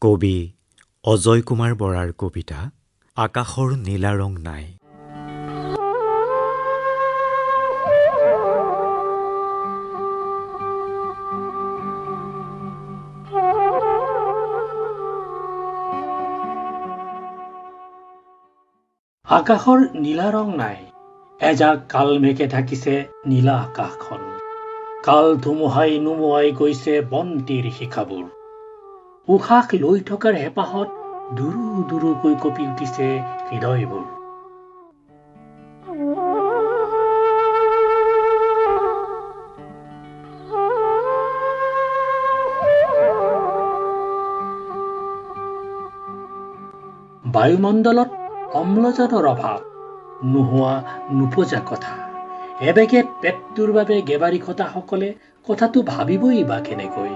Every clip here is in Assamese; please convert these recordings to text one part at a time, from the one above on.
কবি অজয় কুমাৰ বৰাৰ কবিতা আকাশৰ নীলা ৰং নাই। আকাশৰ নীলা ৰং নাই, এজাক কাল মেঘে ঢাকিছে নীলা আকাশখন। কাল ধুমুহাই নুমুৱাই গৈছে বন্তিৰ শিখাবোৰ। উশাহ লৈ থকাৰ হেঁপাহত দুৰু দুৰুকৈ কঁপি উঠিছে হৃদয়বোৰ। বায়ুমণ্ডলত অম্লজানৰ অভাৱ, নোহোৱা নোপোজা কথা। এবেগেত পেটটোৰ বাবে গেবাৰী খটাসকলে কথাটো ভাবিবই বা কেনেকৈ।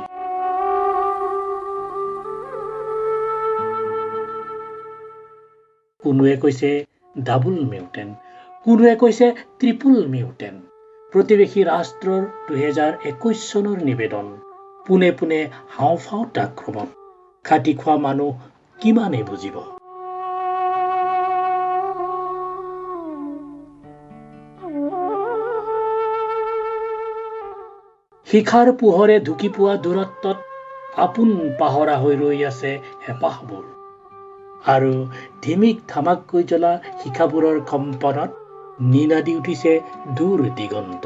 কোনোৱে কৈছে ডাবল মিউটেণ্ট, কোনোৱে কৈছে ট্ৰিপল মিউটেণ্ট। প্ৰতিবেশী ৰাষ্ট্ৰৰ 2021 চনৰ নিবেদন। পোনে পোনে হাওঁফাওঁত আক্ৰমণ। খাটি খোৱা মানুহ কিমানে বুজিব। শিখাৰ পোহৰে ঢুকি পোৱা দূৰত্বত আপোন পাহৰা হৈ ৰৈ আছে হেঁপাহবোৰ। আৰু ধিমিক ধামাককৈ জ্বলা শিখাবোৰৰ কম্পনত নিনাদি উঠিছে দূৰ দিগন্ত।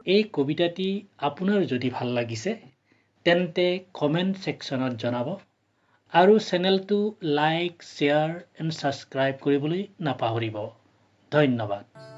এই কবিতাটি আপোনাৰ যদি ভাল লাগিছে তেন্তে কমেণ্ট ছেকশ্যনত জনাব আৰু চেনেলটো লাইক, শ্বেয়াৰ এণ্ড ছাবস্ক্ৰাইব কৰিবলৈ নাপাহৰিব। ধন্যবাদ।